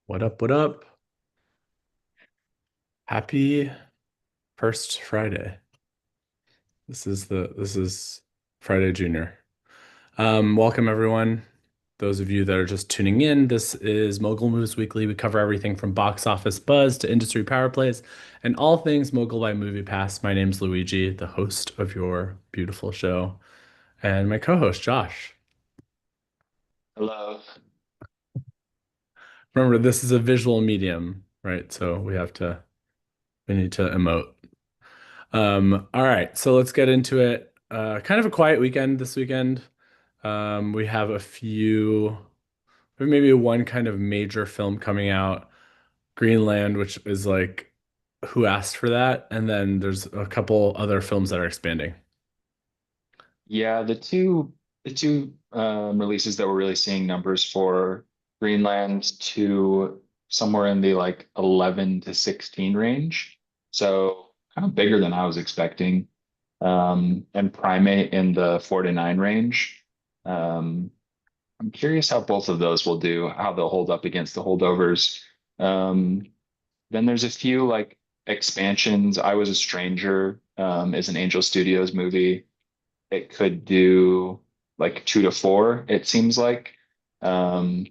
What up? What up? Happy first Friday. This is Friday Junior. Welcome everyone. Those of you that are just tuning in, this is Mogul Moves Weekly. We cover everything from box office buzz to industry power plays and all things Mogul by Movie Pass. My name's Luigi, the host of your beautiful show, and my co-host Josh. Hello. Remember, this is a visual medium, right? So we need to emote. All right, so let's get into it. Kind of a quiet weekend this weekend. We have maybe one kind of major film coming out, Greenland, which is like, who asked for that? And then there's a couple other films that are expanding. Yeah, the two releases that we're really seeing numbers for Greenland to somewhere in the like 11 to 16 range. So kind of bigger than I was expecting. And Primate in the 4 to 9 range. Um, I'm curious how both of those will do, how they'll hold up against the holdovers. Um, then there's a few like expansions. I Was a Stranger is an Angel Studios movie. It could do like 2 to 4, it seems like. Um,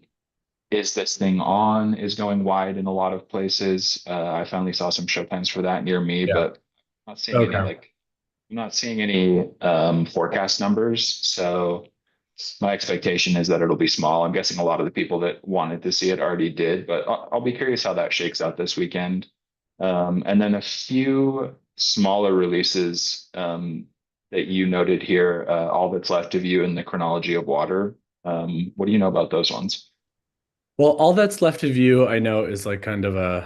is This Thing On is going wide in a lot of places. I finally saw some showtimes for that near me, Yeah. but not seeing any Okay. like I'm not seeing any forecast numbers. So my expectation is that it'll be small. I'm guessing a lot of the people that wanted to see it already did, but I'll be curious how that shakes out this weekend. And then a few smaller releases that you noted here, All That's Left of You and The Chronology of Water. What do you know about those ones? Well, all that's left of you, I know, is like kind of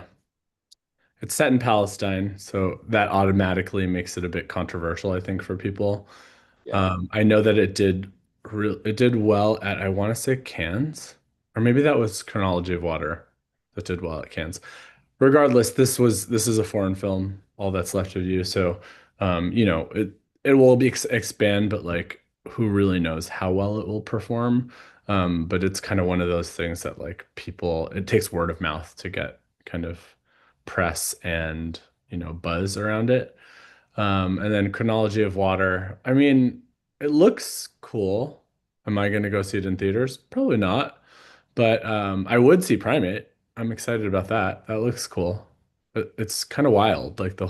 it's set in Palestine, so that automatically makes it a bit controversial, I think, for people. Yeah. I know that it did well at, I want to say, Cannes, or maybe that was Chronology of Water that did well at Cannes. Regardless, this is a foreign film, All That's Left of You. So, it will be expand, but like who really knows how well it will perform? But it's kind of one of those things that like people, it takes word of mouth to get kind of press and buzz around it. And then Chronology of Water. I mean, it looks cool. Am I going to go see it in theaters? Probably not. But I would see Primate. I'm excited about that. That looks cool. But it's kind of wild, like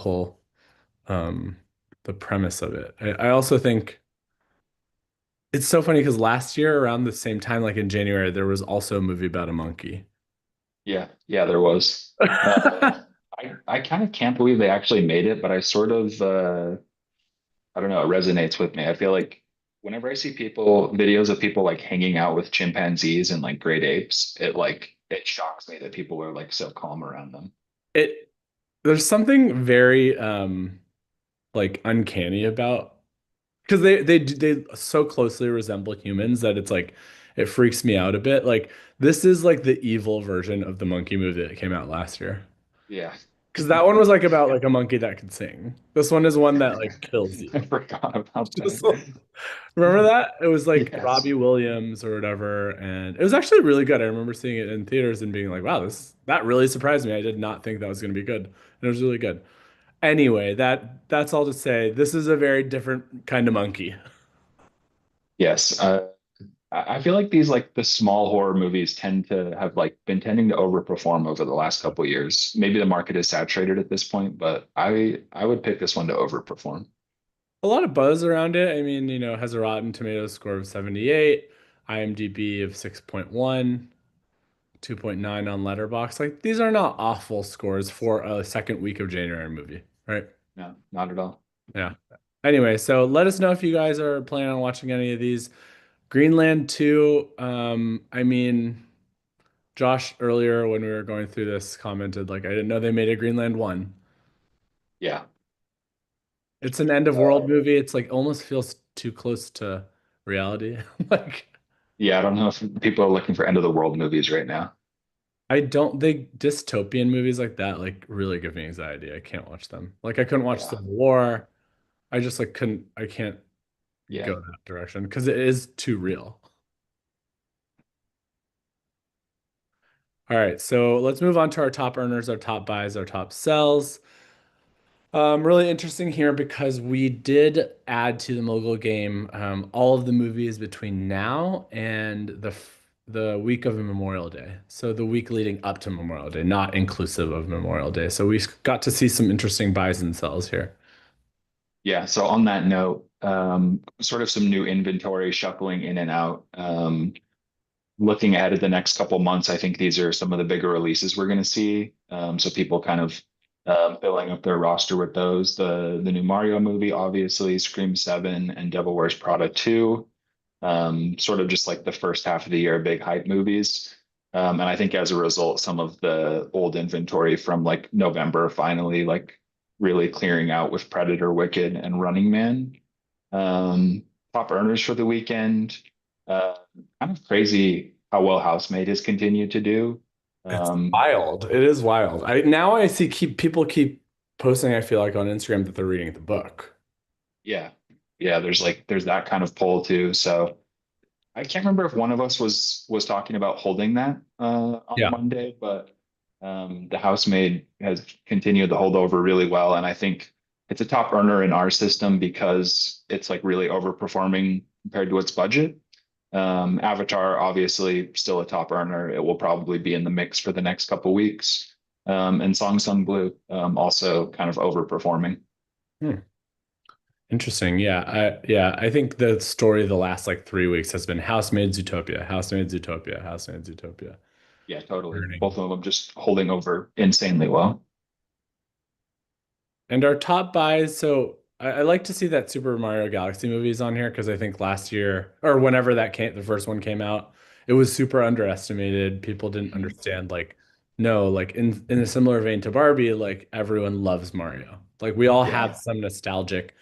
um, the premise of it. I also think it's so funny because last year around the same time, like in January, there was also a movie about a monkey. Yeah, yeah, there was. I kind of can't believe they actually made it, but I sort of I don't know, it resonates with me. I feel like whenever I see videos of people like hanging out with chimpanzees and like great apes, it shocks me that people are like so calm around them. It there's something very like uncanny about because they so closely resemble humans that it's like it freaks me out a bit. Like this is like the evil version of the monkey movie that came out last year. Yeah. Because that one was like about like a monkey that could sing. This one is one that like kills you. I forgot about Just that. remember that? It was like Yes. Robbie Williams or whatever, and it was actually really good. I remember seeing it in theaters and being like, "Wow, this that really surprised me. I did not think that was going to be good." And it was really good. Anyway, that's all to say. This is a very different kind of monkey. Yes. I feel like these like the small horror movies tend to have like been tending to overperform over the last couple of years. Maybe the market is saturated at this point, but I would pick this one to overperform. A lot of buzz around it. I mean, it has a Rotten Tomatoes score of 78, IMDb of 6.1, 2.9 on Letterboxd. Like these are not awful scores for a second week of January movie, right? No, not at all. Yeah. Anyway, so let us know if you guys are planning on watching any of these. Greenland 2, I mean, Josh earlier when we were going through this commented like I didn't know they made a Greenland 1. Yeah. It's an end of Uh, world movie. It's like almost feels too close to reality. Like yeah, I don't know if people are looking for end of the world movies right now. I don't think dystopian movies like that like really give me anxiety. I can't watch them. Like I couldn't watch Yeah. Civil War. I just like couldn't I can't Yeah. go that direction because it is too real. All right, so let's move on to our top earners, our top buys, our top sells. Really interesting here because we did add to the Mogul game all of the movies between now and the week of Memorial Day. So the week leading up to Memorial Day, not inclusive of Memorial Day. So we got to see some interesting buys and sells here. Yeah, so on that note, sort of some new inventory shuffling in and out. Looking ahead at the next couple months, I think these are some of the bigger releases we're going to see. So people kind of filling up their roster with those. The new Mario movie, obviously, Scream 7 and Devil Wears Prada 2. Sort of just like the first half of the year, big hype movies. And I think as a result, some of the old inventory from like November finally like really clearing out with Predator, Wicked, and Running Man. Um, Top earners for the weekend. Uh, Kind of crazy how well Housemaid has continued to do. It's Um, wild. It is wild. I see people keep posting, I feel like on Instagram that they're reading the book. yeah, yeah. There's that kind of pull too. So I can't remember if one of us was talking about holding that on Yeah. Monday, but the housemaid has continued to hold over really well, and I think it's a top earner in our system because it's like really overperforming compared to its budget. Avatar, obviously, still a top earner. It will probably be in the mix for the next couple weeks. And Song Sung Blue, also kind of overperforming. Hmm. Interesting. I think the story the last like 3 weeks has been Housemaid Zootopia, Housemaid Zootopia, Housemaid Zootopia. Yeah, totally. Burning. Both of them just holding over insanely well. And our top buys, so I like to see that Super Mario Galaxy movie is on here because I think last year or whenever that came, the first one came out, it was super underestimated. People didn't Mhm. understand like no, like in a similar vein to Barbie, like everyone loves Mario. Like we all Yeah. have some nostalgic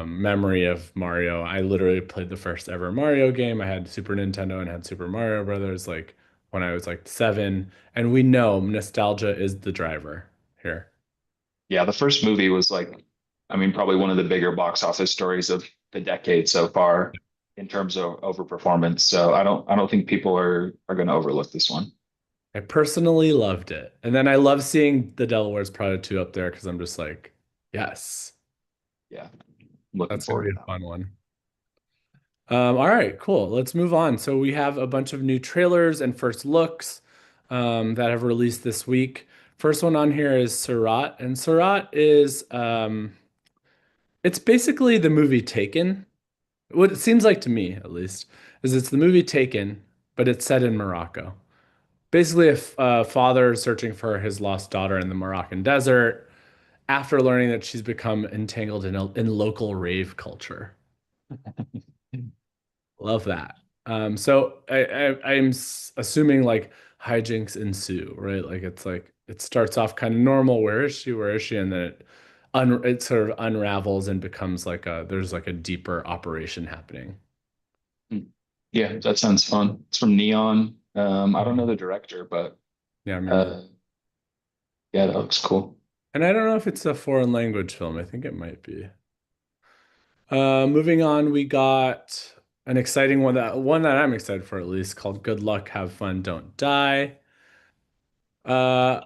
memory of Mario. I literally played the first ever Mario game. I had Super Nintendo and had Super Mario Brothers like when I was like 7. And we know nostalgia is the driver here. Yeah, the first movie was like, I mean, probably one of the bigger box office stories of the decade so far in terms of overperformance. So I don't think people are going to overlook this one. I personally loved it. And then I love seeing the Devil Wears Prada 2 up there because I'm just like, yes, Yeah, looking that's gonna forward be to a that one. fun one. All right, cool. Let's move on. So we have a bunch of new trailers and first looks that have released this week. First one on here is Surat, and Surat is it's basically the movie Taken. What it seems like to me, at least, is it's the movie Taken, but it's set in Morocco. Basically, a father searching for his lost daughter in the Moroccan desert after learning that she's become entangled in local rave culture. Love that. So I'm assuming like hijinks ensue, right? Like it's like it starts off kind of normal. Where is she? Where is she? And then it sort of unravels and becomes like there's like a deeper operation happening. Yeah, that sounds fun. It's from Neon. I don't know Mhm. the director, but Yeah, me neither. uh, yeah, that looks cool. And I don't know if it's a foreign language film. I think it might be. Moving on, we got an exciting one that I'm excited for at least called Good Luck, Have Fun, Don't Die. Uh,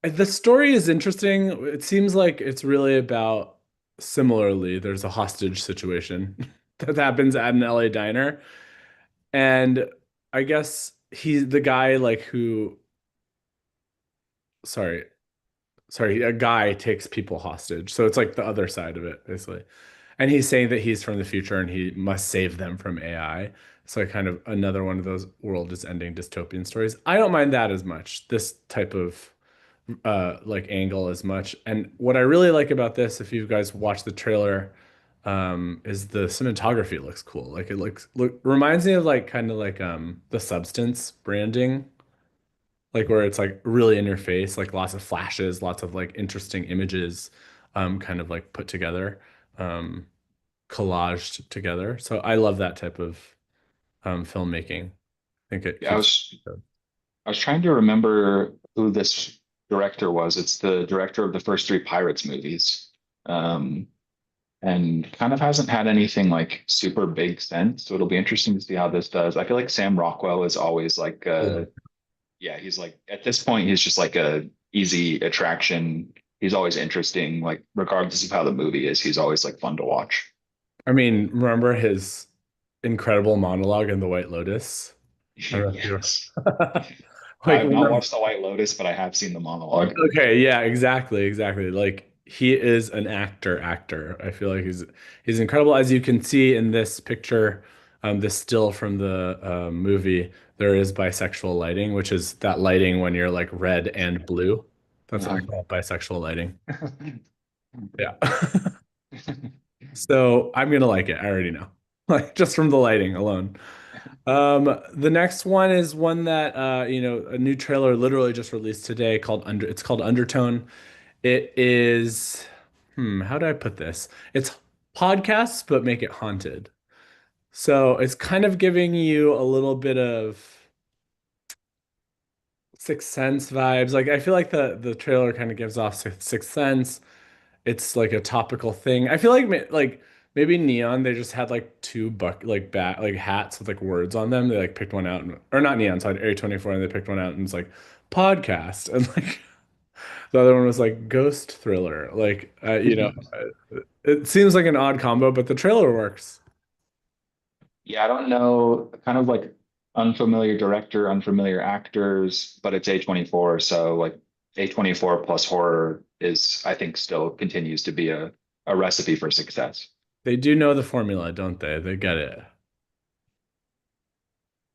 the story is interesting. It seems like it's really about similarly, there's a hostage situation that happens at an LA diner. And I guess he's the guy like who, sorry, sorry, a guy takes people hostage. So it's like the other side of it, basically. And he's saying that he's from the future and he must save them from AI. So kind of another one of those world is ending dystopian stories. I don't mind that as much, this type of like angle as much. And what I really like about this, if you guys watch the trailer, is the cinematography looks cool. Like it looks reminds me of like kind of like the Substance branding, like where it's like really in your face, like lots of flashes, lots of like interesting images, kind of like put together, um, collaged together. So I love that type of filmmaking. I think it Yeah, I keeps. was I was trying to remember who this director was. It's the director of the first three Pirates movies. Um, and kind of hasn't had anything like super big since. So it'll be interesting to see how this does. I feel like Sam Rockwell is always like yeah, he's like at this point he's just like a easy attraction. He's always interesting, like regardless of how the movie is, he's always like fun to watch. I mean, remember his incredible monologue in The White Lotus? I don't know if you Yes. like I've not remember. watched The White Lotus, but I have seen the monologue. Okay, yeah, exactly, exactly. Like he is an actor. I feel like he's incredible. As you can see in this picture, this still from the movie, there is bisexual lighting, which is that lighting when you're like red and blue. That's I Uh-huh. call it bisexual lighting. Yeah. So I'm gonna like it. I already know. Like just from the lighting alone. The next one is one that a new trailer literally just released today called it's called Undertone. It is, how do I put this? It's podcasts, but make it haunted. So it's kind of giving you a little bit of Sixth Sense vibes. Like I feel like the trailer kind of gives off Sixth Sense. It's like a topical thing. I feel like like maybe Neon, they just had like two like bat like hats with like words on them. They like picked one out or not Neon, sorry, A24, and they picked one out and it's like podcast and like the other one was like ghost thriller. Like it seems like an odd combo, but the trailer works. Yeah, I don't know, kind of like unfamiliar director, unfamiliar actors, but it's A24, so like A24 plus horror is, I think, still continues to be a recipe for success. They do know the formula, don't they? They get it.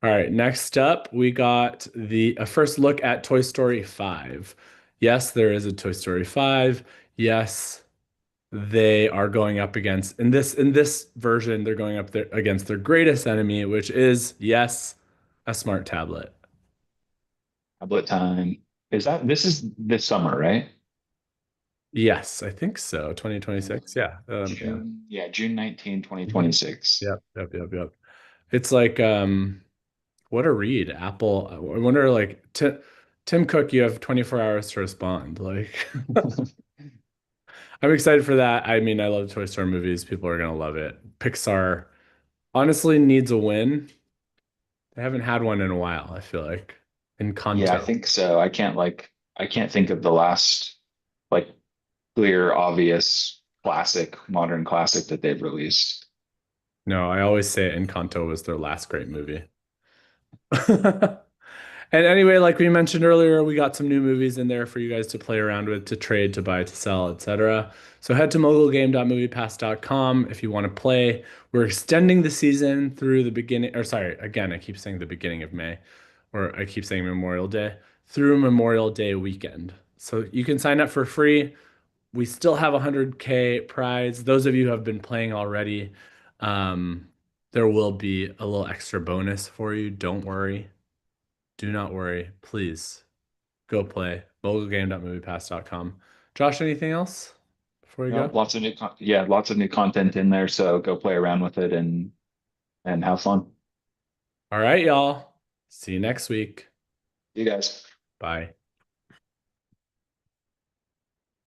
All right, next up, we got the a first look at Toy Story 5. Yes, there is a Toy Story 5. Yes, they are going up against in this version, they're going up there against their greatest enemy, which is, yes, a smart tablet. Tablet time. This is this summer, right? Yes, I think so. Uh, 2026. Yeah. Yeah. June, yeah, June 19, Mhm. 2026. Yep, yep, yep, yep. It's like what a read. Apple. I wonder like Tim Cook, you have 24 hours to respond. Like I'm excited for that. I mean, I love Toy Story movies. People are gonna love it. Pixar honestly needs a win. They haven't had one in a while, I feel like. Yeah, I Encanto. think so. I can't think of the last like clear, obvious classic, modern classic that they've released. No, I always say Encanto was their last great movie. And anyway, like we mentioned earlier, we got some new movies in there for you guys to play around with, to trade, to buy, to sell, etc. So head to mogulgame.moviepass.com if you want to play. We're extending the season through the beginning, or sorry, again, I keep saying the beginning of May, or I keep saying Memorial Day, through Memorial Day weekend. So you can sign up for free. We still have a 100K prize. Those of you who have been playing already, um, there will be a little extra bonus for you. Don't worry. Do not worry. Please go play. Mogulgame.moviepass.com. Josh, anything else before we No, go? lots of yeah, lots of new content in there. So go play around with it and have fun. All right, y'all. See you next week. You guys. Bye.